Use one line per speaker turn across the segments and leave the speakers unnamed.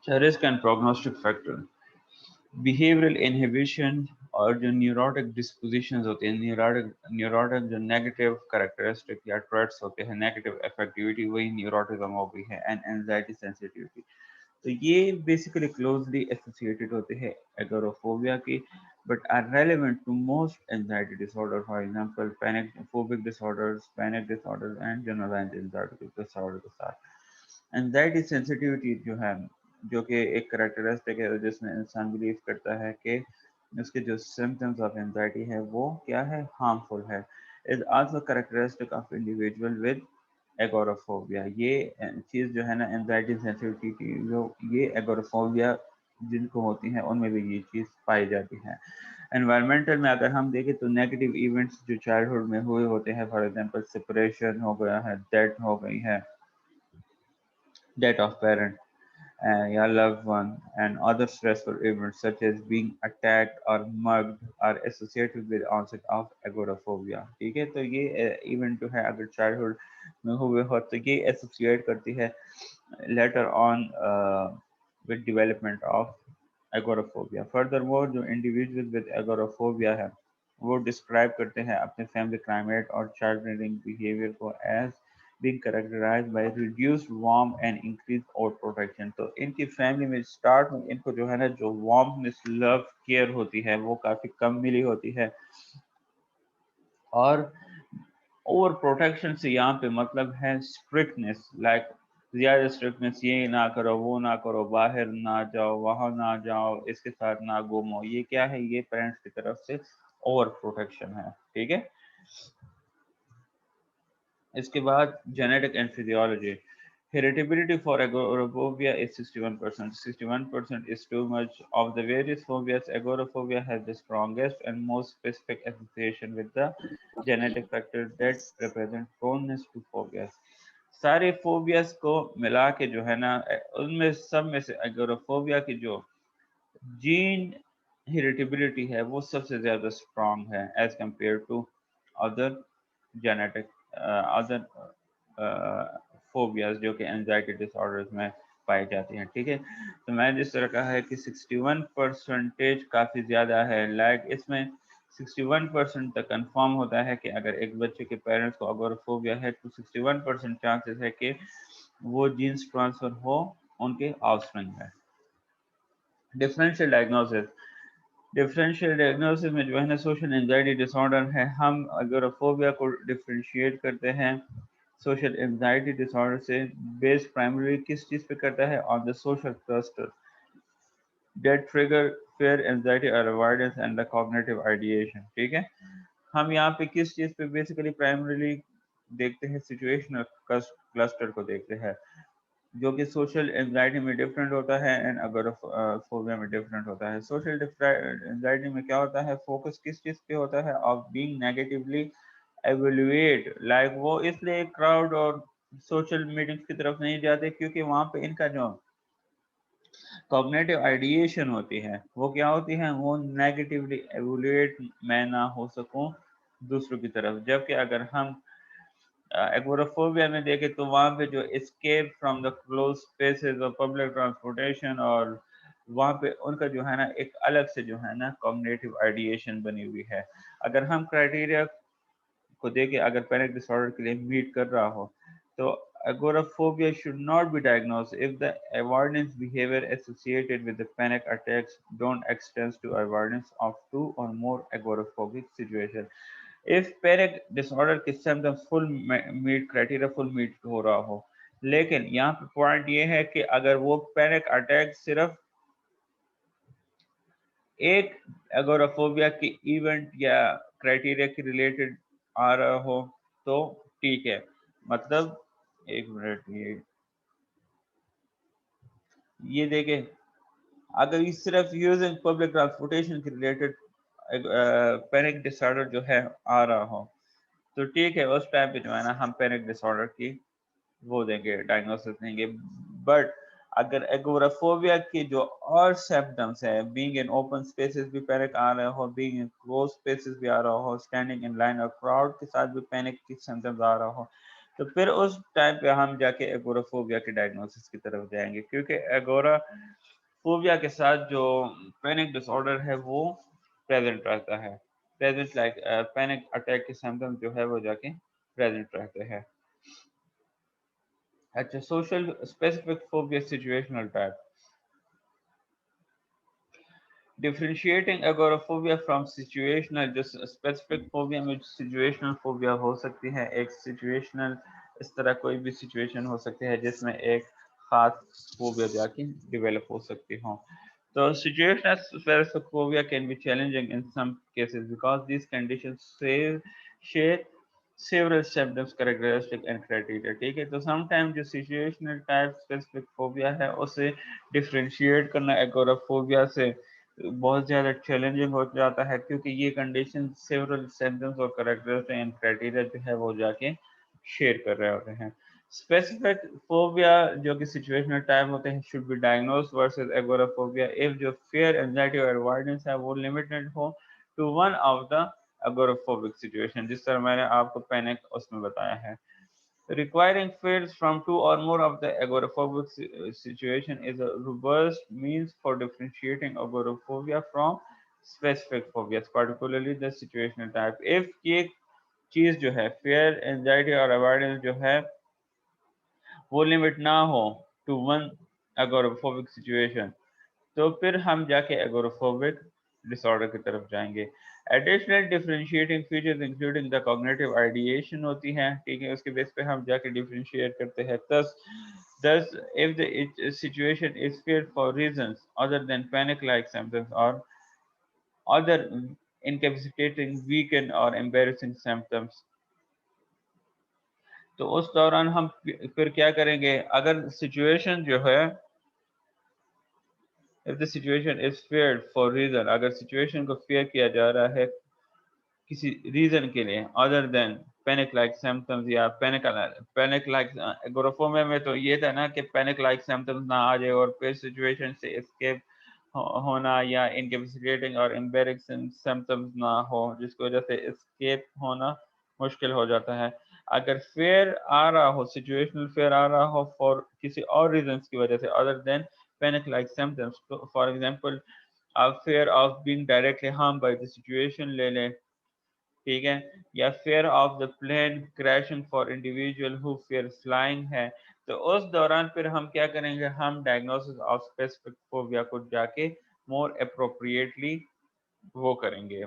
Risk and prognostic factor, behavioural inhibition और जो neurotic डिस्पोजिशंस होते हैं, न्यूरोटिक जो नेगेटिव करेक्टरिस्टिक या ट्रेट्स होते हैं, नेगेटिव अफेक्टिविटी, वही न्यूरोटिज्म हो गई है, एंड एंजाइटी सेंसिटिविटी। तो ये बेसिकली क्लोजली एसोसिएटेड होते हैं एगोराफोबिया की, but are relevant to most anxiety disorder, for example panic phobic disorders, panic disorders and generalised anxiety disorder के साथ। एंजाइटी सेंसिटिविटी जो है, जो कि एक करेक्टरिस्टिक है जिसमें इंसान बिलीव करता है कि उसके जो सिम्टम्स ऑफ एंजाइटी है वो क्या है, हार्मफुल है, is also characteristic of individual with agoraphobia. ये चीज़ जो है ना, एंजाइटी सेंसिटिविटी, जो ये एगोराफोबिया जिनको होती है उनमें भी ये चीज़ पाई जाती है। एनवायरमेंटल में अगर हम देखें तो नेगेटिव इवेंट्स जो चाइल्डहुड में हुए होते हैं, फॉर एग्जांपल सेपरेशन हो गया है, डेथ हो गई है, डेथ ऑफ पेरेंट या loved one, and other stressful events such as being attacked or mugged are associated with onset of agoraphobia। ठीक है, तो ये इवेंट जो है अगर चाइल्डहुड में हुए हो तो ये एसोसिएट करती है later on with development of agoraphobia। furthermore जो इंडिविजुअल विद agoraphobia है वो डिस्क्राइब करते हैं अपने फैमिली क्लाइमेट और चाइल्ड रेयरिंग बिहेवियर को as being characterized by reduced warmth and increased overprotection। तो इनकी फैमिली में स्टार्ट में इनको जो है ना, जो वार्मनेस, लव, केयर होती है वो काफ़ी कम मिली होती है, और ओवर प्रोटेक्शन से यहाँ पे मतलब है स्ट्रिक्टनेस, लाइक ज़्यादा स्ट्रिक्टनेस, ये ना करो, वो ना करो, बाहर ना जाओ, वहाँ ना जाओ, इसके साथ ना घूमो, ये क्या है, ये पेरेंट्स की तरफ से ओवर प्रोटेक्शन है। ठीक है, इसके बाद genetic and physiology. Heritability for agoraphobia is 61%. 61% is too much. Of the various phobias, agoraphobia has the strongest and most specific association with the genetic factors that represent proneness to phobias। सारे phobias को मिला के जो है ना, उनमें सब में से एगोराफोबिया की जो जीन हेरिटेबिलिटी है वो सबसे ज़्यादा स्ट्रॉन्ग है as compare to other genetic other phobias जो कि एंजाइटी डिसऑर्डर्स में पाई जाती हैं। ठीक है, तो मैंने जिस तरह कहा है कि 61% काफ़ी ज़्यादा है, लाइक इसमें 61% तक कंफर्म होता है कि अगर एक बच्चे के पेरेंट्स को अगोराफोबिया है तो 61% चांसेस है कि वो जीन्स ट्रांसफ़र हो उनके ऑफस्प्रिंग में। डिफरेंशियल डायग्नोसिस, डिफरेंशियल डायग्नोसिस में जो है ना, सोशल एंजाइटी डिसऑर्डर है, हम अगोराफोबिया को डिफरेंशिएट करते हैं सोशल एंजाइटी डिसऑर्डर से। बेस्ड प्राइमरी किस चीज़ पे करता है, on the social cluster that trigger fear, anxiety or avoidance and the cognitive ideation। ठीक है, हम यहाँ पे किस चीज़ पे बेसिकली प्राइमरीली देखते हैं, सिचुएशनल क्लस्टर को देखते हैं, जो कि सोशल एंजाइटी में डिफरेंट होता है एंड अगोराफोबिया में डिफरेंट होता है। सोशल एंजाइटी में क्या होता है, फोकस किस चीज़ पे होता है, of being negatively evaluate, like वो इसलिए क्राउड और सोशल मीटिंग्स की तरफ नहीं जाते क्योंकि वहाँ पे इनका जो कॉग्निटिव आइडिएशन होती है वो क्या होती है, वो नेगेटिवली एवेल्युएट मैं ना हो सकूं दूसरों की तरफ। जबकि अगर हम एगोराफोबिया में देखें तो वहाँ पे जो escape from the close spaces और पब्लिक ट्रांसपोर्टेशन, और वहाँ पे उनका जो है ना एक अलग से जो है ना कॉग्निटिव आइडिएशन बनी हुई है। अगर हम क्राइटेरिया को देखें, अगर पैनिक डिसऑर्डर के लिए मीट कर रहा हो तो agoraphobia should not be diagnosed if the avoidance behavior associated with the panic attacks don't extend to avoidance of two or more agoraphobic situations। if panic disorder के symptoms full meet criteria, full meet हो रहा हो, लेकिन यहाँ पे point ये है कि अगर वो पैनिक अटैक सिर्फ एक एगोराफोबिया की इवेंट या क्राइटेरिया के रिलेटेड आ रहा हो तो ठीक है, मतलब एक मिनट, ये देखें, अगर ये सिर्फ यूजिंग पब्लिक ट्रांसपोर्टेशन के रिलेटेड पैनिक डिसऑर्डर जो है आ रहा हो तो ठीक है, उस टाइम पे जो है ना हम पैनिक डिसऑर्डर की वो देंगे, डायग्नोसिस देंगे। बट अगर एगोराफोबिया की जो और सिम्टम्स है, बीइंग इन ओपन स्पेसेस भी पैनिक आ रहा हो, बीइंग इन क्लोज स्पेसेस भी आ रहा हो, स्टैंडिंग इन लाइन और क्राउड के साथ भी पैनिक की सिम्टम्स आ रहा हो, तो फिर उस टाइम पे हम जाके एगोराफोबिया के डायग्नोसिस की तरफ जाएंगे, क्योंकि एगोराफोबिया के साथ जो पैनिक डिसऑर्डर है वो प्रेजेंट रहता है, प्रेजेंट लाइक पैनिक अटैक के सिम्टम जो है वो जाके प्रेजेंट रहते हैं। अच्छा, social specific phobia situational type. Differentiating agoraphobia from situational, जो स्पेसिफिक फोबिया में सिचुएशनल फोबिया हो सकती है, एक सिचुएशनल इस तरह कोई भी सिचुएशन हो सकती है जिसमें एक खास फोबिया जाके डेवलप हो सकती हो। तो situational specific phobia can be challenging in some cases because this conditions share several symptoms characteristic and criteria। ठीक है, तो समटाइम जो सिचुएशनल टाइप स्पेसिफिक फोबिया है उसे डिफरेंशिएट करना एगोराफोबिया से बहुत ज़्यादा चैलेंजिंग हो जाता है, क्योंकि ये कंडीशन सेवरल सिम्टम्स और करेक्टरिस्टिक एंड क्राइटेरिया जो है वो जाके शेयर कर रहे होते हैं। स्पेसिफिक फोबिया जो कि सिचुएशनल टाइप होते हैं should be diagnosed versus agoraphobia if जो फियर, एंजाइटी और अवॉइडेंस है वो लिमिटेड हो to one of the agoraphobic situation, जिस तरह मैंने आपको पैनिक उसमें बताया है। Requiring fears from two or more of the agoraphobic situation is a robust means for differentiating agoraphobia from specific phobias, particularly the situational type। If ये चीज जो है fear, anxiety और avoidance जो है वो लिमिट ना हो टू वन agoraphobic situation, तो फिर हम जाके एगोराफोबिक डिसऑर्डर की तरफ जाएंगे। Additional differentiating features including the cognitive ideation होती हैं, ठीक है, उसके बेस पे हम जाके डिफरेंशिएट करते हैं। thus if the situation is feared for reasons other than panic like symptoms or other incapacitating, weakened or embarrassing symptoms, तो उस दौरान हम फिर क्या करेंगे, अगर सिचुएशन जो है if the situation is feared for reason, अगर सिचुएशन को फेयर किया जा रहा है किसी रीजन के लिए other than panic like symptoms या पैनिक लाइक एगोराफोबिया में तो ये था ना कि पैनिक लाइक सिम्टम्स ना आ जाए और फिर सिचुएशन से एस्केप होना या इनकैपेसिटेटिंग और एम्बैरेसिंग सिम्टम्स ना हो, जिसकी वजह से एस्केप होना मुश्किल हो जाता है। अगर फेयर आ रहा हो, सिचुएशनल फेयर आ रहा हो फॉर किसी और रीजंस की वजह से other than panic like symptoms, for example fear of being directly harmed by the situation ले लें, ठीक है, या fear of the plane crashing for individual who fear flying है, तो उस दौरान फिर हम क्या करेंगे, हम डायग्नोसिस ऑफ स्पेसिफिक फोबिया को जाके मोर अप्रोप्रिएटली वो करेंगे,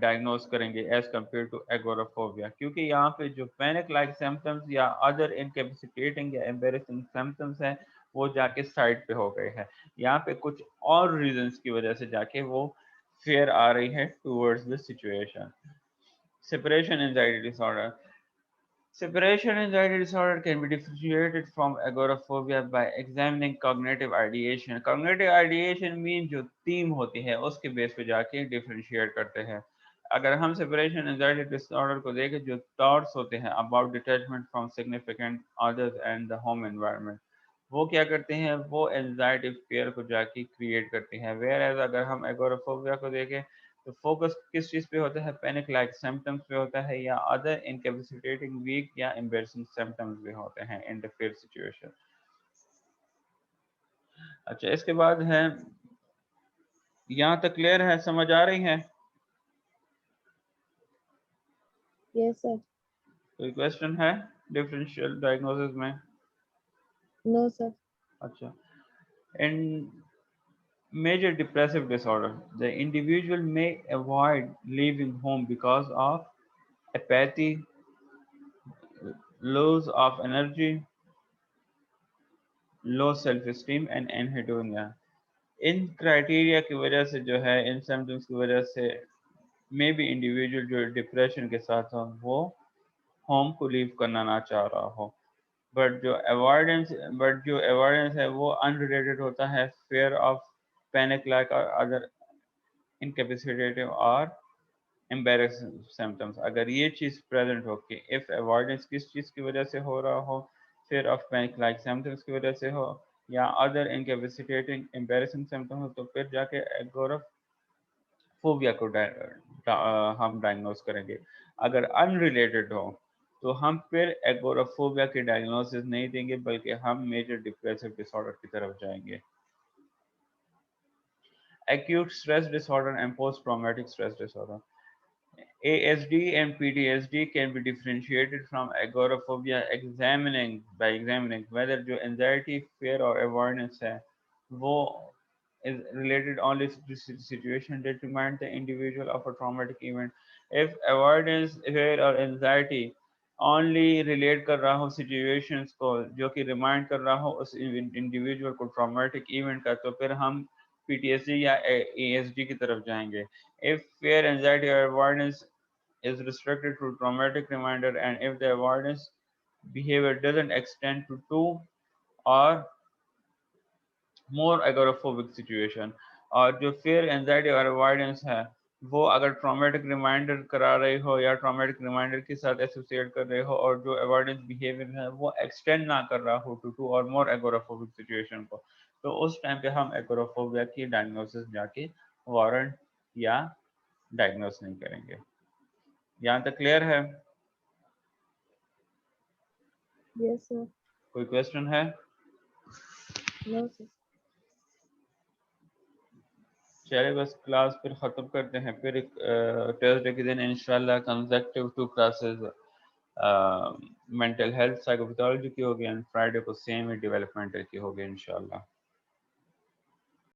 डायग्नोज करेंगे एज कम्पेयर टू एगोराफोबिया, क्योंकि यहाँ पे जो पैनिक लाइक सिम्टम्स या अदर इनकेपेसिटेटिंग या एम्बेरसिंग सिम्टम्स हैं वो जाके साइड पे हो गए हैं, यहाँ पे कुछ और रीजंस की वजह से जाके वो फेयर आ रही है towards the situation. Separation anxiety disorder. Separation anxiety disorder can be differentiated from agoraphobia by examining cognitive ideation। Cognitive ideation mean जो थीम होती है उसके बेस पे जाके डिफरेंशिएट करते हैं। अगर हम सेपरेशन एंजाइटी डिसऑर्डर को देखें, जो थॉट्स होते हैं about detachment from significant others and the home environment, वो क्या करते हैं, वो एंजाइटी फेयर को जाके क्रिएट करती हैं। वेयर एज अगर हम एगोराफोबिया को देखें तो फोकस किस चीज पे होता है, पैनिक लाइक सिम्टम्स पे होता है या अदर इनकैपेसिटेटिंग, वीक या एम्बैरसिंग सिम्टम्स भी होते हैं इन द फेयर सिचुएशन। अच्छा, इसके बाद है, यहाँ तक क्लियर है, समझ आ रही है?
Yes, sir.
कोई क्वेश्चन है डिफरेंशियल डायग्नोसिस में?
No, sir.
अच्छा, इन major depressive disorder, the individual may avoid leaving home because of apathy, loss of energy, low self-esteem and anhedonia। In criteria की वजह से जो है, इन सिम्टम्स की वजह से मे बी इंडिविजुअल जो डिप्रेशन के साथ हो वो होम को लीव करना ना चाह रहा हो, बट जो अवॉइडेंस है वो अनरिलेटेड होता है फेयर ऑफ पैनिक लाइक और अदर इनकेपेसिटेटिव और एम्बेरसिंग सिम्टम्स। अगर ये चीज़ प्रेजेंट हो कि इफ अवॉइडेंस किस चीज़ की वजह से हो रहा हो, फिर ऑफ पैनिक लाइक सिम्टम्स की वजह से हो या अदर इनकैपेसिटेटिंग एम्बेरसिंग सिम्टम हो, तो फिर जाके एगोराफोबिया को हम डायग्नोज करेंगे। अगर अनरिलेटेड हो तो हम फिर एगोराफोबिया की डायग्नोसिस नहीं देंगे, बल्कि हम मेजर डिप्रेसिव डिसऑर्डर की तरफ जाएंगे। Acute stress disorder and post-traumatic stress disorder. ASD and PTSD can be differentiated from agoraphobia by examining whether जो anxiety, fear or avoidance है वो is related only to the situation determined the individual of a traumatic event. If avoidance, fear or anxiety only relate कर रहा हो situations को जो कि remind कर रहा हो उस individual को traumatic event का, तो फिर हम PTSD या ASD की तरफ जाएंगे। If fear, anxiety or avoidance is restricted to traumatic reminder, and if the avoidance behavior doesn't extend to two or more agoraphobic situation, और जो fear, anxiety और avoidance है वो अगर traumatic reminder करा रहे हो या traumatic reminder के साथ associate कर रहे हो, और जो avoidance behavior है वो extend ना कर रहा हो to two or more agoraphobic situation को, तो उस टाइम पे हम agoraphobia की diagnosis जाके वारंट या डायग्नोस नहीं करेंगे। यहाँ तक क्लियर है?
Yes, sir.
कोई क्वेश्चन है?
No, sir.
चलिए बस क्लास फिर ख़त्म करते हैं, फिर ट्यूसडे के दिन इंशाल्लाह consecutive 2 classes mental health psychopathology की होगी, एंड फ्राइडे को सेम ही डेवलपमेंटल की होगी इंशाल्लाह।